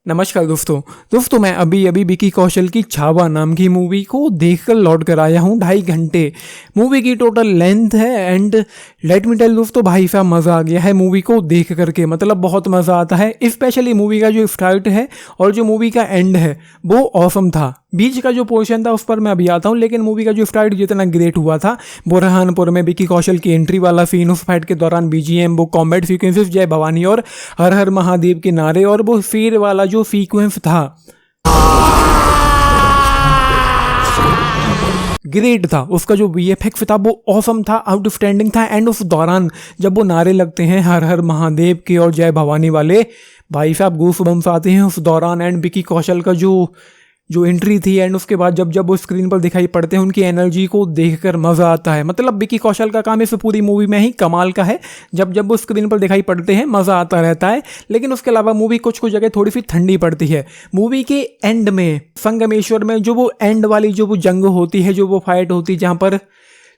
नमस्कार दोस्तों मैं अभी विकी कौशल की छावा नाम की मूवी को देखकर लौट कर आया हूँ। 2.5 घंटे मूवी की टोटल लेंथ है एंड लेट मी टेल दोस्तों, भाई साहब मज़ा आ गया है मूवी को देख करके। मतलब बहुत मज़ा आता है। स्पेशली मूवी का जो स्टार्ट है और जो मूवी का एंड है वो ऑसम था। बीच का जो पोर्शन था उस पर मैं अभी आता हूँ, लेकिन मूवी का जो स्टार्ट जितना ग्रेट हुआ था, बुरहानपुर में विकी कौशल की एंट्री वाला सीन, उस फाइट के दौरान बीजीएम, वो कॉम्बैट सीक्वेंसेस, जय भवानी और हर हर महादेव के नारे, और वो शेर वाला जो सीक्वेंस था ग्रेट था। उसका जो वीएफएक्स था वो ऑसम था, आउटस्टैंडिंग था। एंड उस दौरान जब वो नारे लगते हैं हर हर महादेव के और जय भवानी वाले, भाई साहब गूस बम्स आते हैं उस दौरान। एंड विकी कौशल का जो एंट्री थी एंड उसके बाद जब वो स्क्रीन पर दिखाई पड़ते हैं, उनकी एनर्जी को देखकर मज़ा आता है। मतलब विकी कौशल का काम इस पूरी मूवी में ही कमाल का है। जब वो स्क्रीन पर दिखाई पड़ते हैं मज़ा आता रहता है। लेकिन उसके अलावा मूवी कुछ जगह थोड़ी सी ठंडी पड़ती है। मूवी के एंड में संगमेश्वर में जो वो एंड वाली जो वो जंग होती है, जो वो फाइट होती है जहाँ पर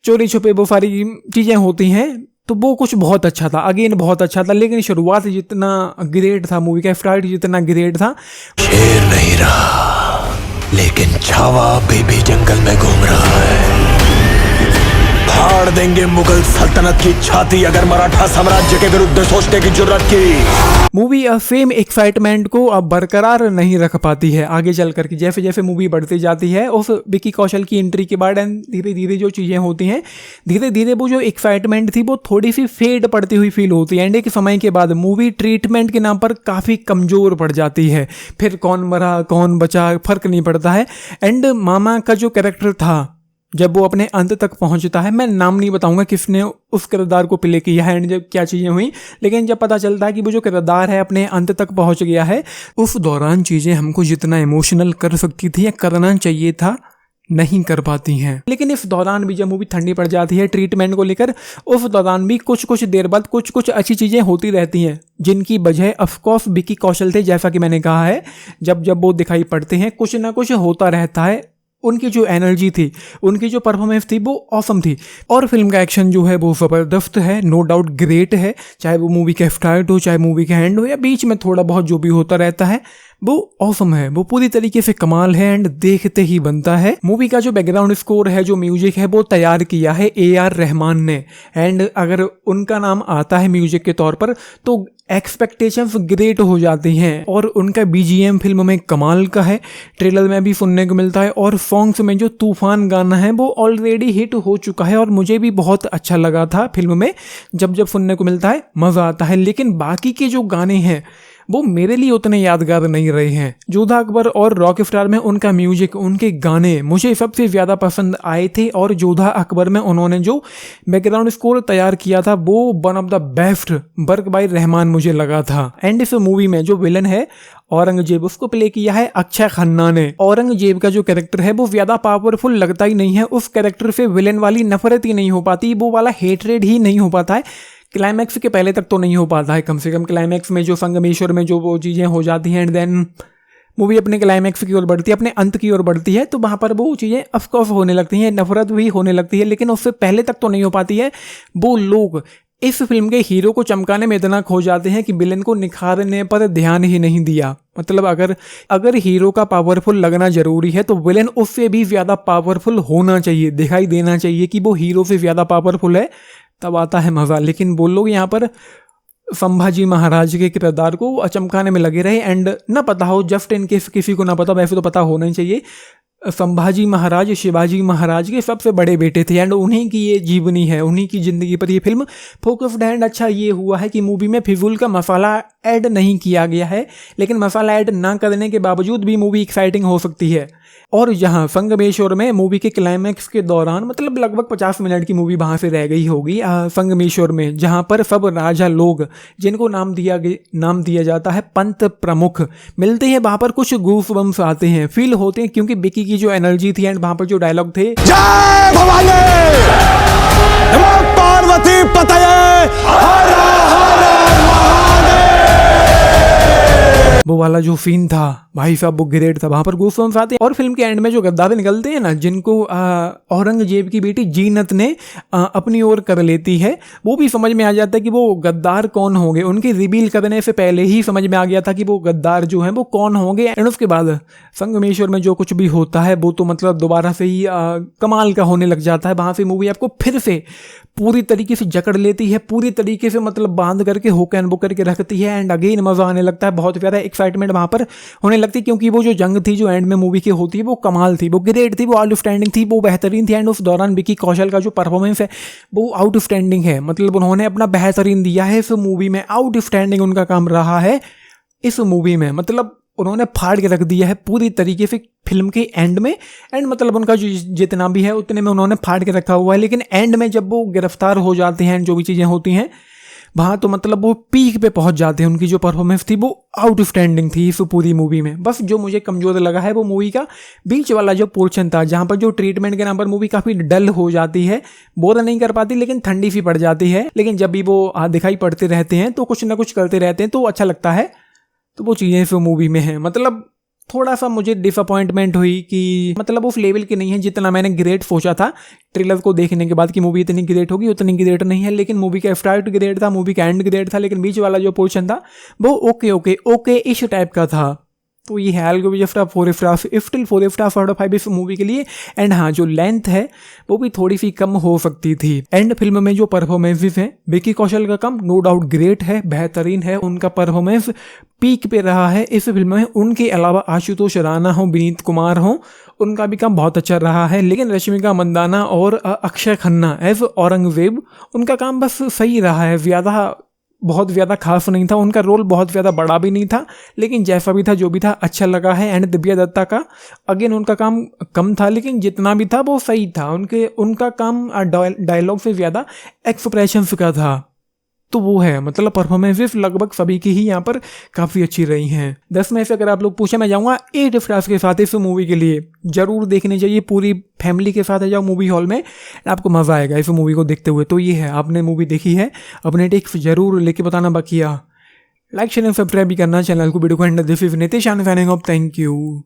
चोरी छुपे वो सारी चीज़ें होती हैं, तो वो कुछ बहुत अच्छा था, अगेन बहुत अच्छा था। लेकिन शुरुआत जितना ग्रेट था, मूवी का स्टार्ट जितना ग्रेट था, शेर नहीं रहा लेकिन छावा अभी भी जंगल में घूम रहा है। फाड़ देंगे मुगल सल्तनत की छाती अगर मराठा साम्राज्य के विरुद्ध सोचने की जुर्रत की। मूवी सेम एक्साइटमेंट को अब बरकरार नहीं रख पाती है आगे चल कर के। जैसे जैसे मूवी बढ़ती जाती है उस विकी कौशल की एंट्री के बाद एंड धीरे धीरे जो चीज़ें होती हैं, धीरे धीरे वो जो एक्साइटमेंट थी वो थोड़ी सी फेड पड़ती हुई फील होती है। एंड एक समय के बाद मूवी ट्रीटमेंट के नाम पर काफ़ी कमज़ोर पड़ जाती है। फिर कौन मरा कौन बचा फ़र्क नहीं पड़ता है। एंड मामा का जो कैरेक्टर था, जब वो अपने अंत तक पहुंचता है, मैं नाम नहीं बताऊंगा किसने उस किरदार को प्ले किया है एंड जब क्या चीज़ें हुई, लेकिन जब पता चलता है कि वो जो किरदार है अपने अंत तक पहुंच गया है, उस दौरान चीज़ें हमको जितना इमोशनल कर सकती थी या करना चाहिए था नहीं कर पाती हैं। लेकिन इस दौरान भी जब मूवी ठंडी पड़ जाती है ट्रीटमेंट को लेकर, उस दौरान भी कुछ देर बाद कुछ अच्छी चीज़ें होती रहती हैं, जिनकी वजह ऑफकोर्स विकी कौशल थे। जैसा कि मैंने कहा है, जब वो दिखाई पड़ते हैं कुछ ना कुछ होता रहता है। उनकी जो एनर्जी थी, उनकी जो परफॉर्मेंस थी वो ऑसम थी। और फिल्म का एक्शन जो है वो ज़बरदस्त है, नो डाउट ग्रेट है। चाहे वो मूवी का स्टार्ट हो, चाहे मूवी का एंड हो, या बीच में थोड़ा बहुत जो भी होता रहता है वो ऑसम है, वो पूरी तरीके से कमाल है एंड देखते ही बनता है। मूवी का जो बैकग्राउंड स्कोर है, जो म्यूजिक है, वो तैयार किया है AR रहमान ने। एंड अगर उनका नाम आता है म्यूजिक के तौर पर तो एक्सपेक्टेशंस ग्रेट हो जाती हैं। और उनका BGM फिल्म में कमाल का है, ट्रेलर में भी सुनने को मिलता है। और सॉन्ग्स में जो तूफान गाना है वो ऑलरेडी हिट हो चुका है और मुझे भी बहुत अच्छा लगा था फिल्म में। जब सुनने को मिलता है मज़ा आता है। लेकिन बाकी के जो गाने हैं वो मेरे लिए उतने यादगार नहीं रहे हैं। जोधा अकबर और रॉक स्टार में उनका म्यूजिक, उनके गाने मुझे सबसे ज़्यादा पसंद आए थे। और जोधा अकबर में उन्होंने जो बैकग्राउंड स्कोर तैयार किया था वो one of the best work by Rahman मुझे लगा था। एंड इस मूवी में जो विलन है औरंगजेब, उसको प्ले किया है अक्षय खन्ना ने। औरंगजेब का जो कैरेक्टर है वो ज़्यादा पावरफुल लगता ही नहीं है। उस कैरेक्टर से विलन वाली नफरत ही नहीं हो पाती, वो वाला हेटरेड ही नहीं हो पाता है। क्लाइमैक्स के पहले तक तो नहीं हो पाता है, कम से कम क्लाइमैक्स में जो संगमेश्वर में जो वो चीज़ें हो जाती हैं एंड देन मूवी अपने क्लाइमैक्स की ओर बढ़ती है, अपने अंत की ओर बढ़ती है, तो वहाँ पर वो चीज़ें ऑफकोर्स होने लगती हैं, नफरत भी होने लगती है। लेकिन उससे पहले तक तो नहीं हो पाती है। वो लोग इस फिल्म के हीरो को चमकाने में इतना खो जाते हैं कि विलेन को निखारने पर ध्यान ही नहीं दिया। मतलब अगर हीरो का पावरफुल लगना जरूरी है तो विलेन उससे भी ज़्यादा पावरफुल होना चाहिए, दिखाई देना चाहिए कि वो हीरो से ज़्यादा पावरफुल है, तब आता है मज़ा। लेकिन वो लोग यहाँ पर संभाजी महाराज के किरदार को चमकाने में लगे रहे। एंड ना पता हो, जस्ट इन केस किसी को ना पता, वैसे तो पता होना ही चाहिए, संभाजी महाराज शिवाजी महाराज के सबसे बड़े बेटे थे एंड उन्हीं की ये जीवनी है, उन्हीं की ज़िंदगी पर ये फिल्म फोकस्ड है। एंड अच्छा ये हुआ है कि मूवी में फिजूल का मसाला ऐड नहीं किया गया है, लेकिन मसाला ऐड ना करने के बावजूद भी मूवी एक्साइटिंग हो सकती है। और जहाँ संगमेश्वर में मूवी के क्लाइमैक्स के दौरान, मतलब लगभग 50 मिनट की मूवी वहाँ से रह गई होगी संगमेश्वर में, जहाँ पर सब राजा लोग जिनको नाम दिया जाता है पंत प्रमुख मिलते हैं, वहाँ पर कुछ गूस बम्स आते हैं, फील होते हैं, क्योंकि विकी की जो एनर्जी थी एंड वहाँ पर जो डायलॉग थे, जय भवानी नमो पार्वती पतये हर हर महादेव, वो वाला जो सीन था भाई साहब वो ग्रेट था, वहां पर गूज़बम्स आते हैं। और फिल्म के एंड में जो गद्दार निकलते हैं ना, जिनको औरंगजेब की बेटी जीनत ने अपनी ओर कर लेती है, वो भी समझ में आ जाता है कि वो गद्दार कौन होंगे। उनके रिवील करने से पहले ही समझ में आ गया था कि वो गद्दार जो है वो कौन होंगे। एंड उसके बाद संगमेश्वर में जो कुछ भी होता है वो तो मतलब दोबारा से ही कमाल का होने लग जाता है। वहां से मूवी आपको फिर से पूरी तरीके से जकड़ लेती है, पूरी तरीके से मतलब बांध करके होक एंड बुक करके रखती है। एंड अगेन मजा आने लगता है, बहुत ज़्यादा एक्साइटमेंट वहां पर होने लगती है, क्योंकि वो जो जंग थी जो एंड में मूवी की होती है वो कमाल थी, वो ग्रेट थी, वो आउटस्टैंडिंग थी, वो बेहतरीन थी। एंड उस दौरान विकी कौशल का जो परफॉर्मेंस है वो आउटस्टैंडिंग है, मतलब उन्होंने अपना बेहतरीन दिया है इस मूवी में। आउटस्टैंडिंग उनका काम रहा है इस मूवी में, मतलब उन्होंने फाड़ के रख दिया है पूरी तरीके से फिल्म के एंड में। एंड मतलब उनका जो जितना भी है उतने में उन्होंने फाड़ के रखा हुआ है। लेकिन एंड में जब वो गिरफ्तार हो जाते हैं, जो भी चीज़ें होती हैं वहाँ, तो मतलब वो पीक पे पहुंच जाते हैं। उनकी जो परफॉर्मेंस थी वो आउटस्टैंडिंग थी इस पूरी मूवी में। बस जो मुझे कमज़ोर लगा है वो मूवी का बीच वाला जो पोर्शन था, जहाँ पर जो ट्रीटमेंट के नाम पर मूवी काफ़ी डल हो जाती है, बोर नहीं कर पाती लेकिन ठंडी सी पड़ जाती है। लेकिन जब भी वो दिखाई पड़ते रहते हैं तो कुछ ना कुछ करते रहते हैं तो अच्छा लगता है। तो वो चीज़ें इस मूवी में हैं। मतलब थोड़ा सा मुझे डिसअपॉइंटमेंट हुई कि मतलब उस लेवल की नहीं है जितना मैंने ग्रेट सोचा था ट्रेलर को देखने के बाद कि मूवी इतनी ग्रेट होगी, उतनी ग्रेट नहीं है। लेकिन मूवी का स्टार्ट ग्रेट था, मूवी का एंड ग्रेट था, लेकिन बीच वाला जो पोर्शन था वो ओके इस टाइप का था। तो ये है I'll give it a 4 stars, still 4 stars out of 5 इस मूवी के लिए। एंड हाँ, जो लेंथ है वो भी थोड़ी सी कम हो सकती थी। एंड फिल्म में जो परफॉर्मेंसेस हैं, विकी कौशल का काम नो डाउट ग्रेट है, बेहतरीन है, उनका परफॉर्मेंस पीक पे रहा है इस फिल्म में। उनके अलावा आशुतोष राणा हो, विनीत कुमार हो, उनका भी काम बहुत अच्छा रहा है। लेकिन रश्मिका मंदाना और अक्षय खन्ना एज औरंगजेब, उनका काम बस सही रहा है, बहुत ज़्यादा खास नहीं था, उनका रोल बहुत ज़्यादा बड़ा भी नहीं था, लेकिन जैसा भी था जो भी था अच्छा लगा है। एंड दिव्या दत्ता का अगेन उनका काम कम था, लेकिन जितना भी था वो सही था। उनका काम डायलॉग से ज़्यादा एक्सप्रेशंस का था। तो वो है, मतलब परफॉर्मेंसेस लगभग सभी की ही यहाँ पर काफ़ी अच्छी रही हैं। 10 में से अगर आप लोग पूछे, मैं जाऊँगा 8 स्टार्स के साथ इस मूवी के लिए। ज़रूर देखने चाहिए, पूरी फैमिली के साथ जाओ मूवी हॉल में, आपको मज़ा आएगा इस मूवी को देखते हुए। तो ये है, आपने मूवी देखी है, अपने टिप्स जरूर लेके बताना। बाकी लाइक शेयर सब्सक्राइब भी करना चैनल को, वीडियो को। And this is Nitish signing off, thank you.